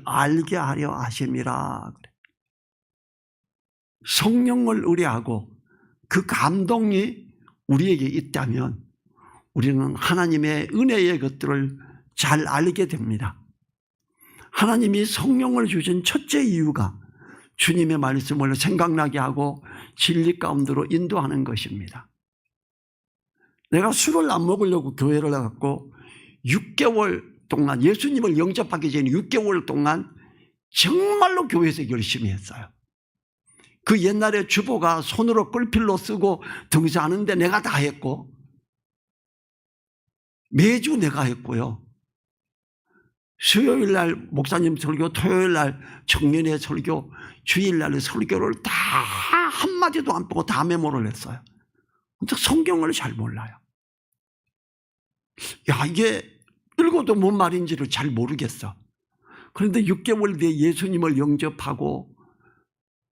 알게 하려 하심이라. 성령을 의뢰하고 그 감동이 우리에게 있다면 우리는 하나님의 은혜의 것들을 잘 알게 됩니다. 하나님이 성령을 주신 첫째 이유가 주님의 말씀을 생각나게 하고 진리 가운데로 인도하는 것입니다. 내가 술을 안 먹으려고 교회를 나갔고 6개월 동안 예수님을 영접하기 전에 6개월 동안 정말로 교회에서 열심히 했어요. 그 옛날에 주보가 손으로 끌필로 쓰고 등산하는데 내가 다 했고 매주 내가 했고요. 수요일 날 목사님 설교, 토요일 날 청년회 설교, 주일 날 설교를 다 한마디도 안 빼고 다 메모를 했어요. 근데 성경을 잘 몰라요. 야, 이게 읽어도 뭔 말인지를 잘 모르겠어. 그런데 6개월 뒤에 예수님을 영접하고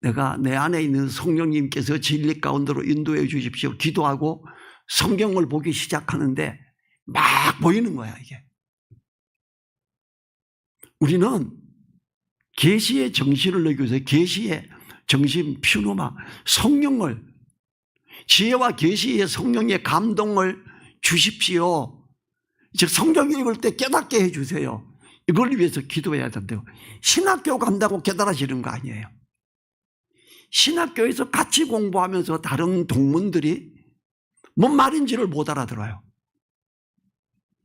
내가 내 안에 있는 성령님께서 진리 가운데로 인도해 주십시오 기도하고 성경을 보기 시작하는데 막 보이는 거야 이게. 우리는 계시의 정신을 넣기 위해서 계시의 정신 퓨노마 성령을 지혜와 계시의 성령의 감동을 주십시오. 즉 성경 읽을 때 깨닫게 해주세요. 이걸 위해서 기도해야 된대요. 신학교 간다고 깨달아지는 거 아니에요. 신학교에서 같이 공부하면서 다른 동문들이 뭔 말인지를 못 알아들어요.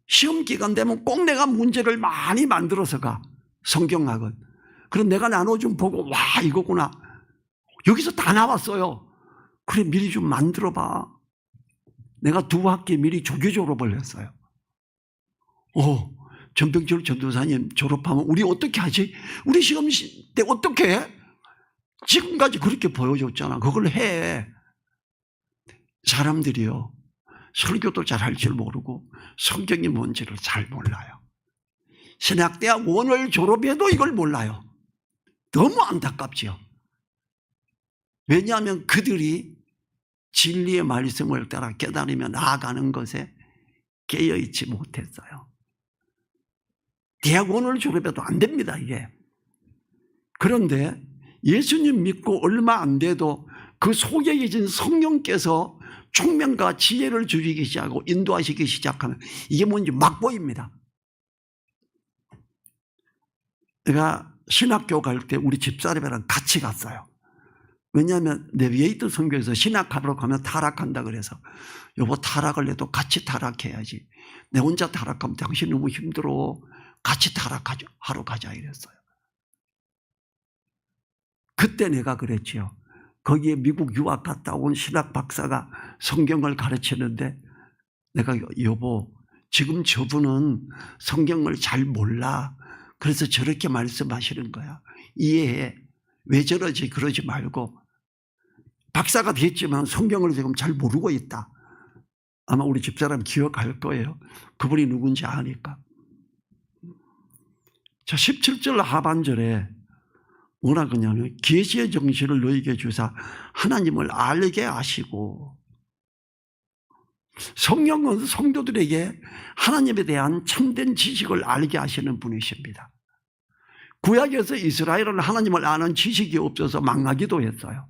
시험 기간 되면 꼭 내가 문제를 많이 만들어서 가. 성경학은. 그럼 내가 나눠준 보고 와 이거구나. 여기서 다 나왔어요. 그래 미리 좀 만들어 봐. 내가 2학기 미리 조교 졸업을 했어요. 전병철 전도사님 졸업하면 우리 어떻게 하지? 우리 시험 때 어떻게 해? 지금까지 그렇게 보여줬잖아. 그걸 해. 사람들이요. 설교도 잘 할 줄 모르고 성경이 뭔지를 잘 몰라요. 신학대학 원을 졸업해도 이걸 몰라요. 너무 안타깝지요. 왜냐하면 그들이 진리의 말씀을 따라 깨달으며 나아가는 것에 깨어있지 못했어요. 대학원을 졸업해도 안 됩니다 이게. 그런데 예수님 믿고 얼마 안 돼도 그 속에 계신 성령께서 총명과 지혜를 주시기 시작하고 인도하시기 시작하면 이게 뭔지 막 보입니다. 내가 신학교 갈 때 우리 집사람이랑 같이 갔어요. 왜냐하면 내비에이터 선교에서 신학하러 가면 타락한다 그래서 여보 타락을 해도 같이 타락해야지. 내 혼자 타락하면 당신 너무 힘들어. 같이 타락하러 가자 이랬어요. 그때 내가 그랬지요. 거기에 미국 유학 갔다 온 신학 박사가 성경을 가르치는데 내가 여보 지금 저분은 성경을 잘 몰라. 그래서 저렇게 말씀하시는 거야. 이해해. 왜 저러지 그러지 말고. 박사가 됐지만 성경을 지금 잘 모르고 있다. 아마 우리 집사람 기억할 거예요. 그분이 누군지 아니까. 자 17절 하반절에 뭐라 그러냐면 계시의 정신을 너희에게 주사 하나님을 알게 하시고. 성령은 성도들에게 하나님에 대한 참된 지식을 알게 하시는 분이십니다. 구약에서 이스라엘은 하나님을 아는 지식이 없어서 망하기도 했어요.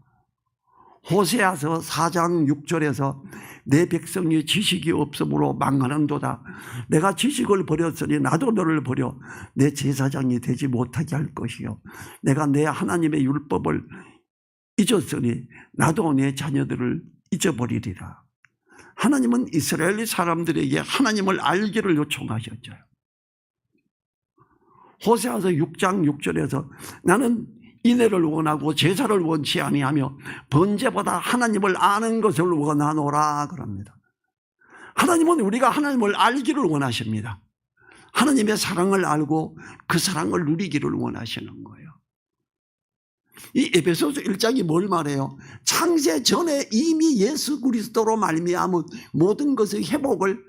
호세아서 4장 6절에서 내 백성이 지식이 없으므로 망하는도다. 내가 지식을 버렸으니 나도 너를 버려 내 제사장이 되지 못하게 할 것이요. 내가 내 하나님의 율법을 잊었으니 나도 내 자녀들을 잊어버리리라. 하나님은 이스라엘 사람들에게 하나님을 알기를 요청하셨죠. 호세아서 6장 6절에서 나는 인애를 원하고 제사를 원치 아니하며 번제보다 하나님을 아는 것을 원하노라 그럽니다. 하나님은 우리가 하나님을 알기를 원하십니다. 하나님의 사랑을 알고 그 사랑을 누리기를 원하시는 거예요. 이 에베소서 1장이 뭘 말해요? 창세 전에 이미 예수 그리스도로 말미암은 모든 것의 회복을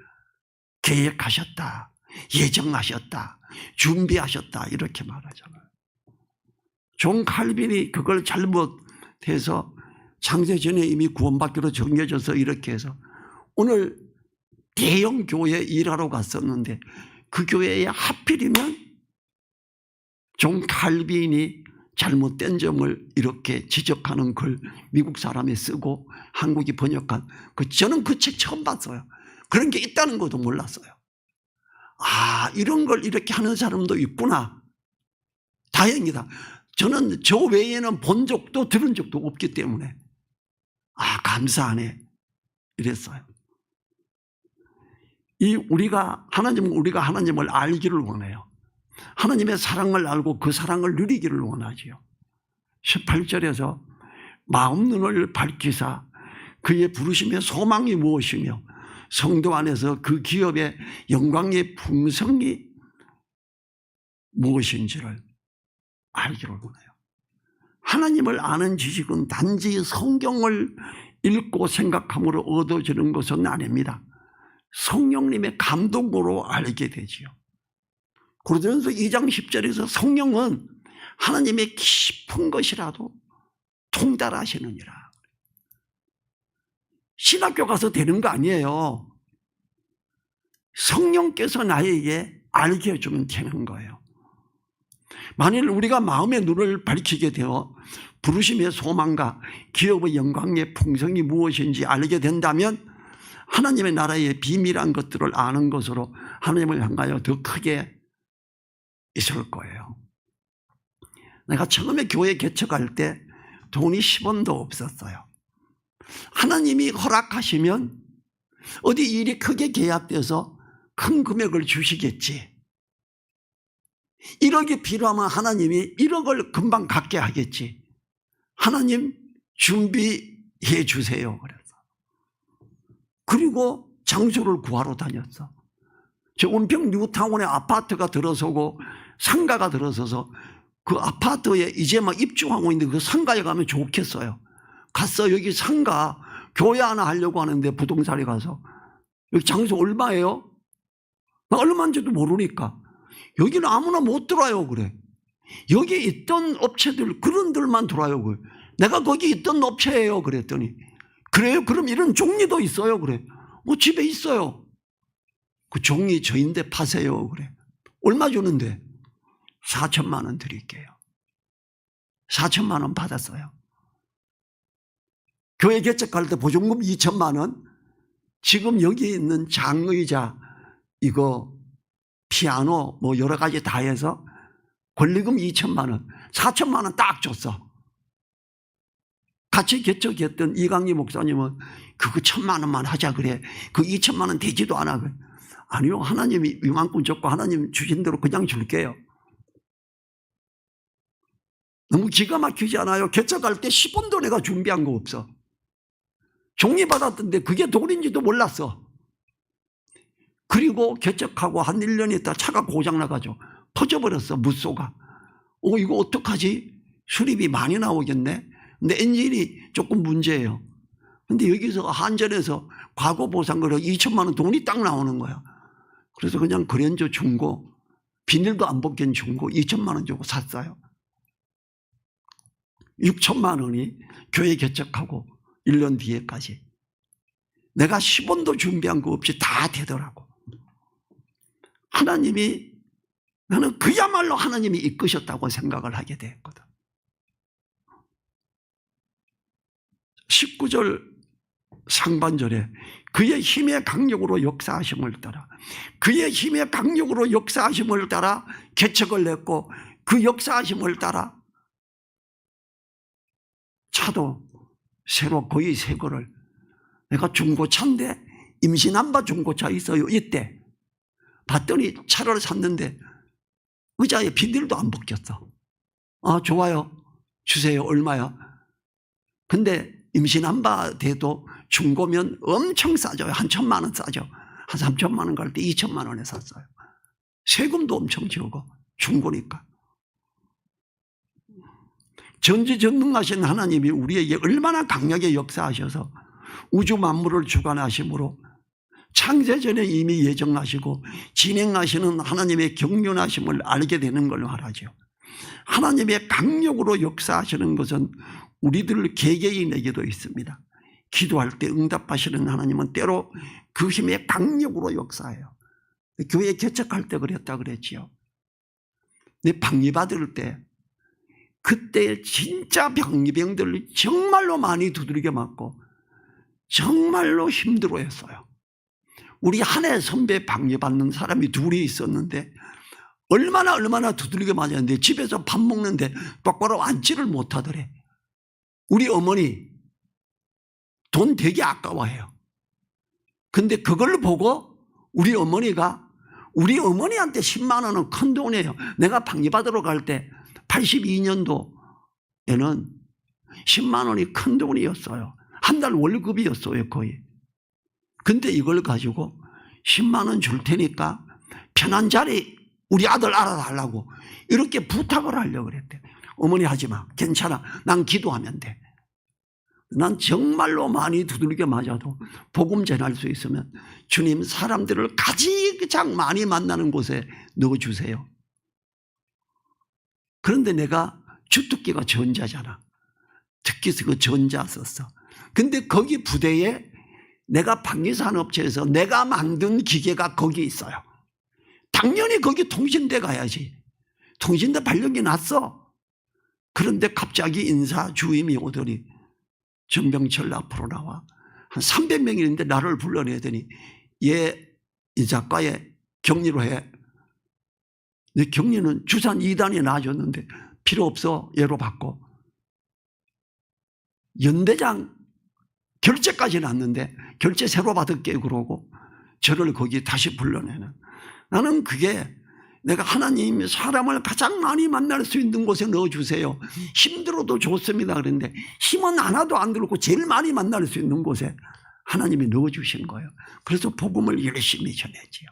계획하셨다, 예정하셨다, 준비하셨다 이렇게 말하잖아요. 존 칼빈이 그걸 잘못해서 창세 전에 이미 구원받기로 정해져서 이렇게 해서 오늘 대형 교회 일하러 갔었는데 그 교회에 하필이면 존 칼빈이 잘못된 점을 이렇게 지적하는 글 미국 사람이 쓰고 한국이 번역한 저는 그 책 처음 봤어요. 그런 게 있다는 것도 몰랐어요. 아, 이런 걸 이렇게 하는 사람도 있구나. 다행이다. 저는 저 외에는 본 적도 들은 적도 없기 때문에 아, 감사하네 이랬어요. 우리가 하나님을 알기를 원해요. 하나님의 사랑을 알고 그 사랑을 누리기를 원하지요. 18절에서 마음 눈을 밝히사 그의 부르심의 소망이 무엇이며 성도 안에서 그 기업의 영광의 풍성이 무엇인지를 알기를 원해요. 하나님을 아는 지식은 단지 성경을 읽고 생각함으로 얻어지는 것은 아닙니다. 성령님의 감동으로 알게 되지요. 고린도전서 2장 10절에서 성령은 하나님의 깊은 것이라도 통달하시느니라. 신학교 가서 되는 거 아니에요. 성령께서 나에게 알게 해주면 되는 거예요. 만일 우리가 마음의 눈을 밝히게 되어 부르심의 소망과 기업의 영광의 풍성이 무엇인지 알게 된다면 하나님의 나라의 비밀한 것들을 아는 것으로 하나님을 향하여 더 크게 있을 거예요. 내가 처음에 교회 개척할 때 돈이 10원도 없었어요. 하나님이 허락하시면 어디 일이 크게 계약돼서 큰 금액을 주시겠지. 1억이 필요하면 하나님이 1억을 금방 갖게 하겠지. 하나님 준비해 주세요. 그래서 그리고 장소를 구하러 다녔어. 저 은평 뉴타운에 아파트가 들어서고 상가가 들어서서 그 아파트에 이제 막 입주하고 있는데 그 상가에 가면 좋겠어요. 갔어. 여기 상가 교회 하나 하려고 하는데 부동산에 가서 여기 장소 얼마예요? 얼마인지도 모르니까 여기는 아무나 못 들어와요. 그래. 여기 있던 업체들 그런 들만 들어와요. 그래. 내가 거기 있던 업체예요. 그랬더니 그래요? 그럼 이런 종이도 있어요. 그래. 집에 있어요. 그 종이 저인데 파세요. 그래. 얼마 주는데? 4천만 원 드릴게요. 4천만 원 받았어요. 교회 개척할 때 보증금 2천만 원, 지금 여기 있는 장의자, 이거 피아노 뭐 여러 가지 다 해서 권리금 2천만 원, 4천만 원 딱 줬어. 같이 개척했던 이강리 목사님은 그거 1,000만 원만 하자 그래. 그 2천만 원 되지도 않아. 그래. 아니요, 하나님이 이만큼 줬고 하나님 주신 대로 그냥 줄게요. 너무 기가 막히지 않아요? 개척할 때 10원도 내가 준비한 거 없어. 종이 받았던데 그게 돈인지도 몰랐어. 그리고 개척하고 한 1년 있다 차가 고장나가지고 퍼져버렸어. 무쏘가. 이거 어떡하지? 수리비 많이 나오겠네. 근데 엔진이 조금 문제예요. 근데 여기서 한전에서 과거보상으로 2천만 원 돈이 딱 나오는 거야. 그래서 그냥 그랜저 중고, 비닐도 안 벗긴 중고 2천만 원 주고 샀어요. 6천만 원이 교회 개척하고 1년 뒤에까지 내가 10원도 준비한 거 없이 다 되더라고. 하나님이, 나는 그야말로 하나님이 이끄셨다고 생각을 하게 됐거든. 19절 상반절에 그의 힘의 강력으로 역사하심을 따라, 그의 힘의 강력으로 역사하심을 따라 개척을 냈고, 그 역사하심을 따라 차도 새로 거의 새 거를, 내가 중고차인데 임신한바 중고차 있어요. 이때 봤더니 차를 샀는데 의자에 비닐도 안 벗겼어. 좋아요. 주세요. 얼마야? 근데 임신한바 돼도 중고면 엄청 싸죠. 한 1,000만 원 싸죠. 한 3천만 원 갈 때 2천만 원에 샀어요. 세금도 엄청 적어. 중고니까. 전지전능하신 하나님이 우리에게 얼마나 강하게 역사하셔서 우주 만물을 주관하심으로 창세전에 이미 예정하시고 진행하시는 하나님의 경륜하심을 알게 되는 걸 말하죠. 하나님의 강력으로 역사하시는 것은 우리들 개개인에게도 있습니다. 기도할 때 응답하시는 하나님은 때로 그 힘의 강력으로 역사해요. 교회 개척할 때 그랬다 그랬지요. 내 방위 받을 때 그때 진짜 병이병들 정말로 많이 두드리게 맞고 정말로 힘들어했어요. 우리 한해 선배 방위 받는 사람이 둘이 있었는데 얼마나 두들겨 맞았는데 집에서 밥 먹는데 똑바로 앉지를 못하더래. 우리 어머니 돈 되게 아까워해요. 근데 그걸 보고 우리 어머니가 우리 어머니한테 10만 원은 큰 돈이에요. 내가 방위받으러 갈 때 82년도에는 10만 원이 큰 돈이었어요. 한 달 월급이었어요 거의. 근데 이걸 가지고 10만 원 줄 테니까 편한 자리 우리 아들 알아달라고 이렇게 부탁을 하려고 그랬대. 어머니 하지 마. 괜찮아. 난 기도하면 돼. 난 정말로 많이 두들겨 맞아도 복음 전할 수 있으면 주님 사람들을 가장 많이 만나는 곳에 넣어주세요. 그런데 내가 주특기가 전자잖아. 특기서 그 전자 썼어. 근데 거기 부대에 내가 방위산업체에서 내가 만든 기계가 거기 있어요. 당연히 거기 통신대 가야지. 통신대 발령이 났어. 그런데 갑자기 인사 주임이 오더니 정병철 앞으로 나와. 한 300명이 있는데 나를 불러내더니 얘 이 작가에 격리로 해. 내 격리는 주산 2단이 나아졌는데 필요 없어. 얘로 바꿔. 연대장 결제까지 났는데 결제 새로 받을게 그러고 저를 거기 다시 불러내는. 나는 그게 내가 하나님 사람을 가장 많이 만날 수 있는 곳에 넣어주세요. 힘들어도 좋습니다. 그런데 힘은 하나도 안 들고 제일 많이 만날 수 있는 곳에 하나님이 넣어주신 거예요. 그래서 복음을 열심히 전했지요.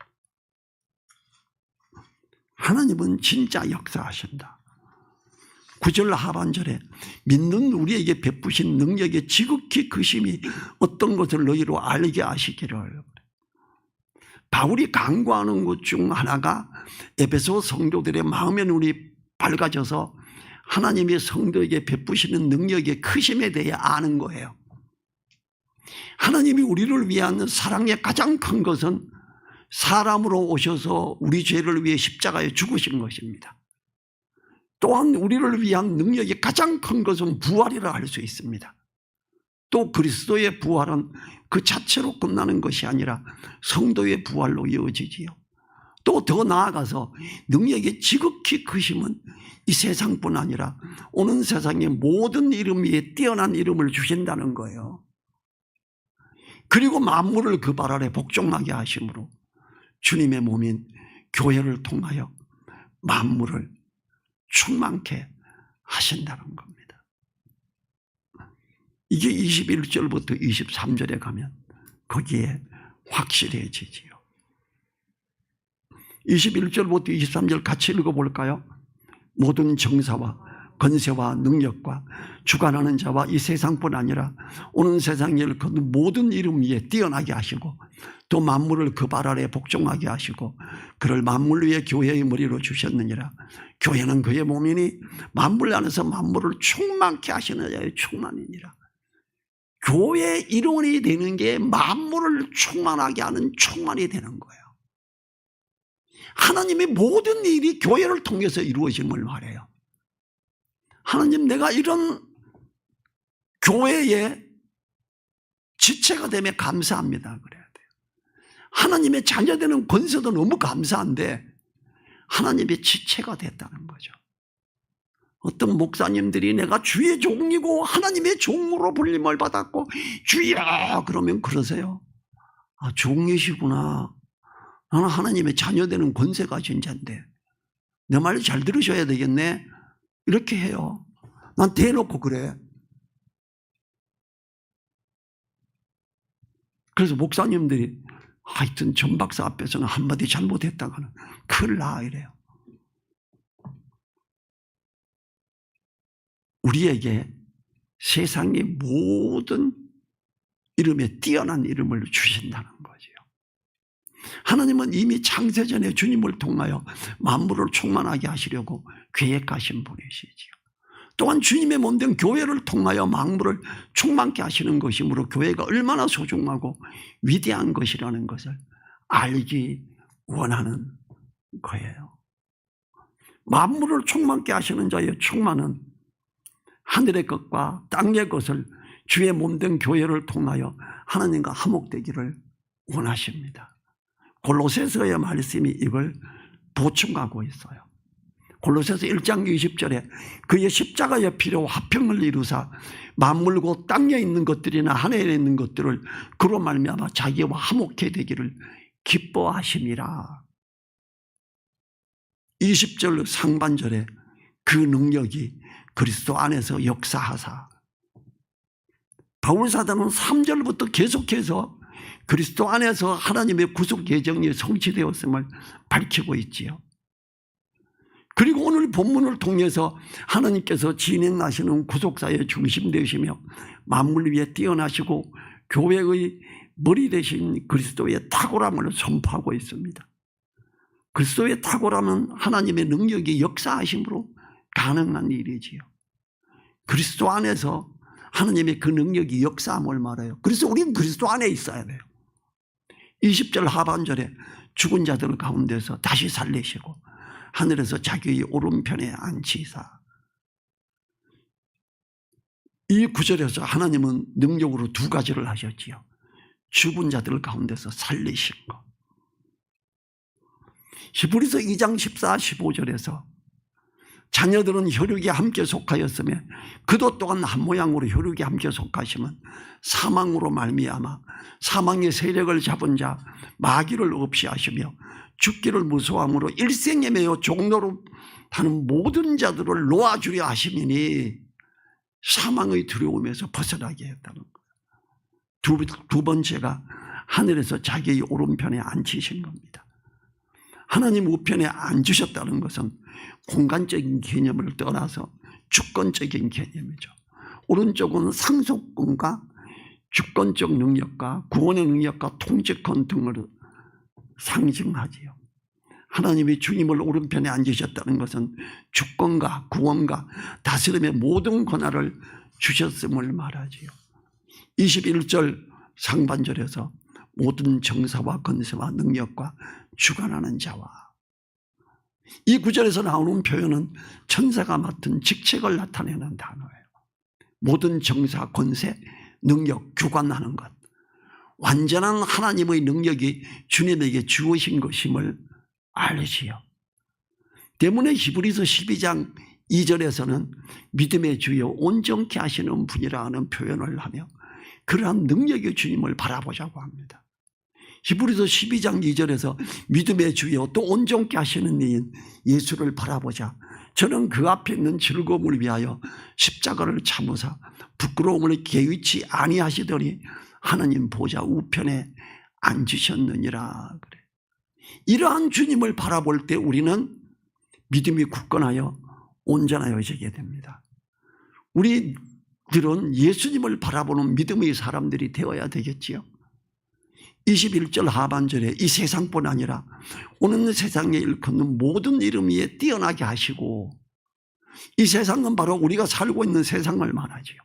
하나님은 진짜 역사하신다. 9절 하반절에 믿는 우리에게 베푸신 능력의 지극히 크심이 어떤 것을 너희로 알게 하시기를. 바울이 강구하는 것 중 하나가 에베소 성도들의 마음의 눈이 밝아져서 하나님의 성도에게 베푸시는 능력의 크심에 대해 아는 거예요. 하나님이 우리를 위한 사랑의 가장 큰 것은 사람으로 오셔서 우리 죄를 위해 십자가에 죽으신 것입니다. 또한 우리를 위한 능력이 가장 큰 것은 부활이라 할 수 있습니다. 또 그리스도의 부활은 그 자체로 끝나는 것이 아니라 성도의 부활로 이어지지요. 또 더 나아가서 능력의 지극히 크심은 이 세상뿐 아니라 오는 세상의 모든 이름 위에 뛰어난 이름을 주신다는 거예요. 그리고 만물을 그 발 아래 복종하게 하심으로 주님의 몸인 교회를 통하여 만물을 충만케 하신다는 겁니다. 이게 21절부터 23절에 가면 거기에 확실해지지요. 21절부터 23절 같이 읽어볼까요? 모든 정사와 건세와 능력과 주관하는 자와 이 세상뿐 아니라 오는 세상에 일컫는 모든 이름 위에 뛰어나게 하시고 또 만물을 그 발 아래 복종하게 하시고 그를 만물 위에 교회의 머리로 주셨느니라. 교회는 그의 몸이니 만물 안에서 만물을 충만케 하시는 자의 충만이니라. 교회의 일원이 되는 게 만물을 충만하게 하는 충만이 되는 거예요. 하나님의 모든 일이 교회를 통해서 이루어짐을 말해요. 하나님, 내가 이런 교회의 지체가 되면 감사합니다. 그래야 돼요. 하나님의 자녀되는 권세도 너무 감사한데 하나님의 지체가 됐다는 거죠. 어떤 목사님들이 내가 주의 종이고 하나님의 종으로 불림을 받았고 주야 그러면 그러세요. 아, 종이시구나. 나는 하나님의 자녀되는 권세 가진 자인데 내 말 잘 들으셔야 되겠네. 이렇게 해요. 난 대놓고 그래. 그래서 목사님들이 하여튼 전 박사 앞에서는 한마디 잘못했다가는 큰일 나 이래요. 우리에게 세상의 모든 이름에 뛰어난 이름을 주신다는 거죠. 하나님은 이미 창세전에 주님을 통하여 만물을 충만하게 하시려고 계획하신 분이시지요. 또한 주님의 몸된 교회를 통하여 만물을 충만케 하시는 것이므로 교회가 얼마나 소중하고 위대한 것이라는 것을 알기 원하는 거예요. 만물을 충만케 하시는 자의 충만은 하늘의 것과 땅의 것을 주의 몸된 교회를 통하여 하나님과 화목되기를 원하십니다. 골로새서의 말씀이 이걸 보충하고 있어요. 골로새서 1장 20절에 그의 십자가의 피로 화평을 이루사 만물 곧 땅에 있는 것들이나 하늘에 있는 것들을 그로 말미암아 자기와 화목해 되기를 기뻐하심이라. 20절 상반절에 그 능력이 그리스도 안에서 역사하사, 바울사도는 3절부터 계속해서 그리스도 안에서 하나님의 구속 예정이 성취되었음을 밝히고 있지요. 그리고 오늘 본문을 통해서 하나님께서 진행하시는 구속사의 중심 되시며 만물 위에 뛰어나시고 교회의 머리 되신 그리스도의 탁월함을 선포하고 있습니다. 그리스도의 탁월함은 하나님의 능력이 역사하심으로 가능한 일이지요. 그리스도 안에서 하나님의 그 능력이 역사함을 말해요. 그래서 우리는 그리스도 안에 있어야 돼요. 20절 하반절에 죽은 자들 가운데서 다시 살리시고 하늘에서 자기의 오른편에 앉히사. 이 구절에서 하나님은 능력으로 두 가지를 하셨지요. 죽은 자들 가운데서 살리신 것. 히브리서 2장 14, 15절에서 자녀들은 혈육에 함께 속하였으며 그도 또한 한 모양으로 혈육에 함께 속하시면 사망으로 말미암아 사망의 세력을 잡은 자 마귀를 없이 하시며 죽기를 무서워함으로 일생에 매여 종로로 타는 모든 자들을 놓아주려 하심이니 사망의 두려움에서 벗어나게 했다는 거예요. 두 번째가 하늘에서 자기의 오른편에 앉히신 겁니다. 하나님 우편에 앉으셨다는 것은 공간적인 개념을 떠나서 주권적인 개념이죠. 오른쪽은 상속권과 주권적 능력과 구원의 능력과 통치권 등을 상징하지요. 하나님이 주님을 오른편에 앉으셨다는 것은 주권과 구원과 다스림의 모든 권한을 주셨음을 말하지요. 21절 상반절에서 모든 정사와 권세와 능력과 주관하는 자와, 이 구절에서 나오는 표현은 천사가 맡은 직책을 나타내는 단어예요. 모든 정사, 권세, 능력, 주관하는 것, 완전한 하나님의 능력이 주님에게 주어진 것임을 알지요. 때문에 히브리서 12장 2절에서는 믿음의 주여 온전케 하시는 분이라 하는 표현을 하며 그러한 능력의 주님을 바라보자고 합니다. 히브리서 12장 2절에서 믿음의 주여 또 온전케 하시는 이인 예수를 바라보자. 저는 그 앞에 있는 즐거움을 위하여 십자가를 참으사 부끄러움을 개의치 아니하시더니 하나님 보좌 우편에 앉으셨느니라. 그래. 이러한 주님을 바라볼 때 우리는 믿음이 굳건하여 온전하여지게 됩니다. 우리들은 예수님을 바라보는 믿음의 사람들이 되어야 되겠지요. 21절 하반절에 이 세상뿐 아니라 오는 세상에 일컫는 모든 이름 위에 뛰어나게 하시고, 이 세상은 바로 우리가 살고 있는 세상을 말하지요.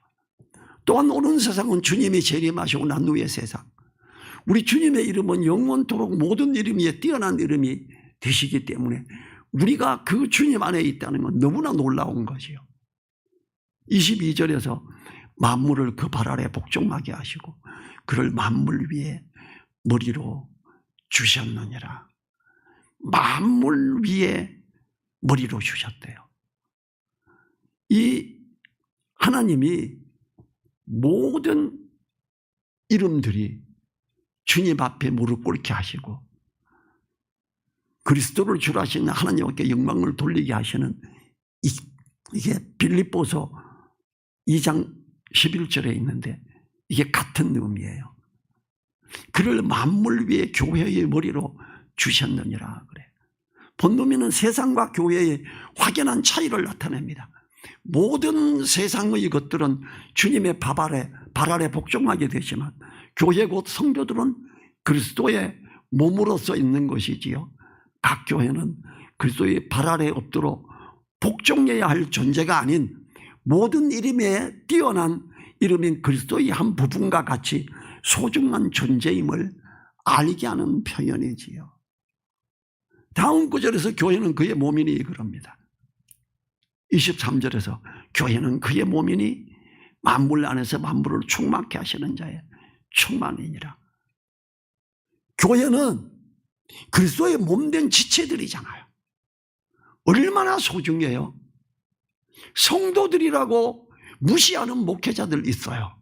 또한 오는 세상은 주님이 재림하시고 난 후의 세상, 우리 주님의 이름은 영원토록 모든 이름 위에 뛰어난 이름이 되시기 때문에 우리가 그 주님 안에 있다는 건 너무나 놀라운 것이요. 22절에서 만물을 그 발 아래 복종하게 하시고 그를 만물 위에 머리로 주셨느니라. 만물 위에 머리로 주셨대요. 이 하나님이 모든 이름들이 주님 앞에 무릎 꿇게 하시고 그리스도를 주로 하시는 하나님께 영광을 돌리게 하시는 이게 빌립보서 2장 11절에 있는데 이게 같은 의미예요. 그를 만물 위에 교회의 머리로 주셨느니라 그래. 본노미는 세상과 교회의 확연한 차이를 나타냅니다. 모든 세상의 것들은 주님의 발 아래 복종하게 되지만 교회 곧 성도들은 그리스도의 몸으로서 있는 것이지요. 각 교회는 그리스도의 발 아래 엎드려 복종해야 할 존재가 아닌 모든 이름에 뛰어난 이름인 그리스도의 한 부분과 같이 소중한 존재임을 알게 하는 표현이지요. 다음 구절에서 교회는 그의 몸이니 그럽니다. 23절에서 교회는 그의 몸이니 만물 안에서 만물을 충만케 하시는 자의 충만이니라. 교회는 그리스도의 몸된 지체들이잖아요. 얼마나 소중해요. 성도들이라고 무시하는 목회자들 있어요.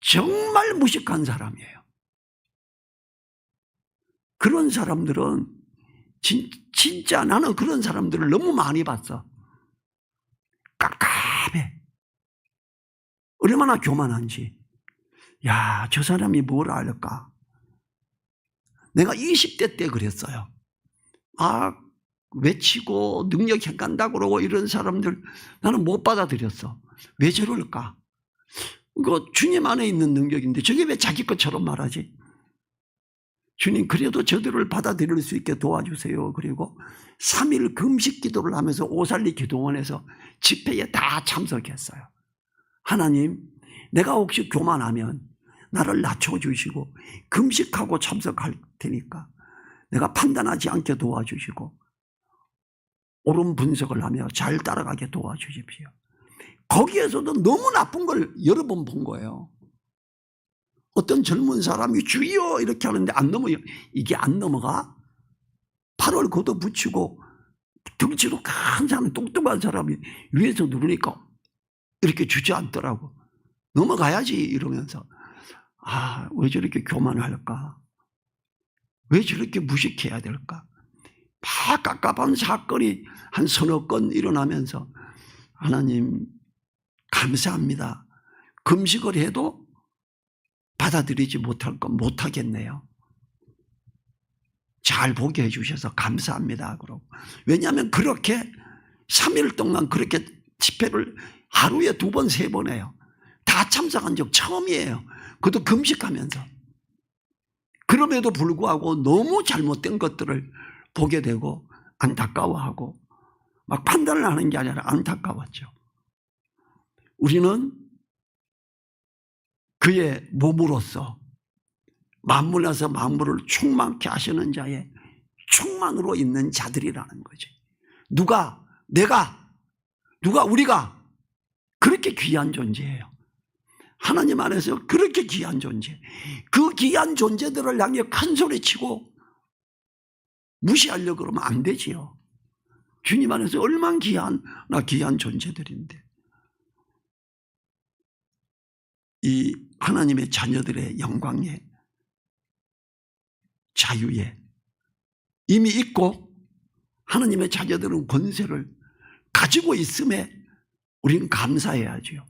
정말 무식한 사람이에요. 그런 사람들은 진짜 나는 그런 사람들을 너무 많이 봤어. 깝깝해. 얼마나 교만한지. 야, 저 사람이 뭘 알까? 내가 20대 때 그랬어요. 외치고 능력 행한다고 그러고 이런 사람들 나는 못 받아들였어. 왜 저럴까? 이거 주님 안에 있는 능력인데 저게 왜 자기 것처럼 말하지? 주님, 그래도 저들을 받아들일 수 있게 도와주세요. 그리고 3일 금식 기도를 하면서 오살리 기도원에서 집회에 다 참석했어요. 하나님, 내가 혹시 교만하면 나를 낮춰주시고 금식하고 참석할 테니까 내가 판단하지 않게 도와주시고 옳은 분석을 하며 잘 따라가게 도와주십시오. 거기에서도 너무 나쁜 걸 여러 번 본 거예요. 어떤 젊은 사람이 주여 이렇게 하는데 안 넘어요. 이게 안 넘어가? 팔을 걷어붙이고 덩치도 큰 사람, 똑똑한 사람이 위에서 누르니까 이렇게 주저앉더라고. 넘어가야지 이러면서 왜 저렇게 교만할까? 왜 저렇게 무식해야 될까? 막 깝깝한 사건이 한 서너 건 일어나면서 하나님 감사합니다. 금식을 해도 받아들이지 못할 건 못하겠네요. 잘 보게 해주셔서 감사합니다. 그러고. 왜냐하면 그렇게 3일 동안 그렇게 집회를 하루에 2번, 3번 해요. 다 참석한 적 처음이에요. 그것도 금식하면서. 그럼에도 불구하고 너무 잘못된 것들을 보게 되고 안타까워하고 막 판단을 하는 게 아니라 안타까웠죠. 우리는 그의 몸으로서 만물에서 만물을 충만케 하시는 자의 충만으로 있는 자들이라는 거지. 누가? 내가? 누가? 우리가? 그렇게 귀한 존재예요. 하나님 안에서 그렇게 귀한 존재. 그 귀한 존재들을 향해 큰 소리치고 무시하려고 그러면 안 되지요. 주님 안에서 얼마나 귀한 존재들인데. 이 하나님의 자녀들의 영광에 자유에 이미 있고 하나님의 자녀들은 권세를 가지고 있음에 우리는 감사해야죠.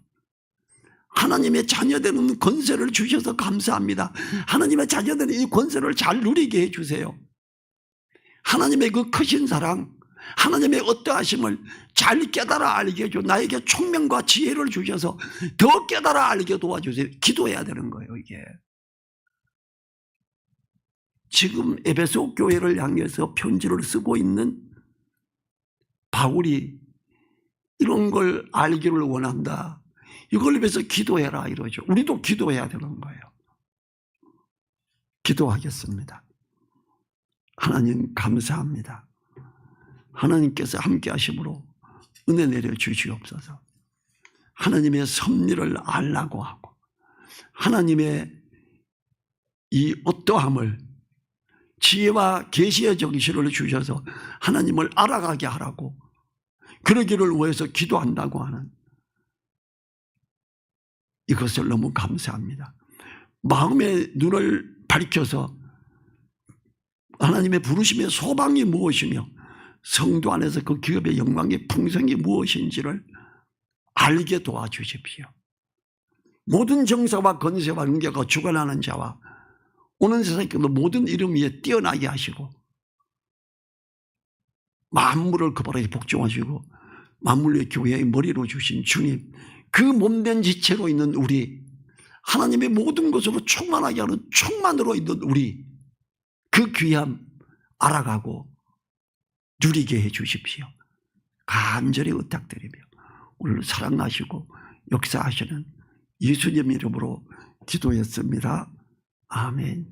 하나님의 자녀들은 권세를 주셔서 감사합니다. 하나님의 자녀들은 이 권세를 잘 누리게 해주세요. 하나님의 그 크신 사랑, 하나님의 어떠하심을 잘 깨달아 알게 해줘. 나에게 총명과 지혜를 주셔서 더 깨달아 알게 도와주세요. 기도해야 되는 거예요, 이게. 지금 에베소 교회를 향해서 편지를 쓰고 있는 바울이 이런 걸 알기를 원한다. 이걸 위해서 기도해라 이러죠. 우리도 기도해야 되는 거예요. 기도하겠습니다. 하나님 감사합니다. 하나님께서 함께 하심으로 은혜 내려 주시옵소서. 하나님의 섭리를 알라고 하고 하나님의 이 어떠함을 지혜와 계시의 정신을 주셔서 하나님을 알아가게 하라고 그러기를 위해서 기도한다고 하는 이것을 너무 감사합니다. 마음의 눈을 밝혀서 하나님의 부르심의 소망이 무엇이며 성도 안에서 그 기업의 영광의 풍성이 무엇인지를 알게 도와주십시오. 모든 정사와 권세와 능력과 주관하는 자와 오는 세상의 모든 이름 위에 뛰어나게 하시고 만물을 그 발에 복종하시고 만물의 교회의 머리로 주신 주님, 그 몸된 지체로 있는 우리, 하나님의 모든 것으로 충만하게 하는 충만으로 있는 우리, 그 귀함 알아가고 누리게 해 주십시오. 간절히 부탁드리며 오늘 사랑하시고 역사하시는 예수님 이름으로 기도했습니다. 아멘.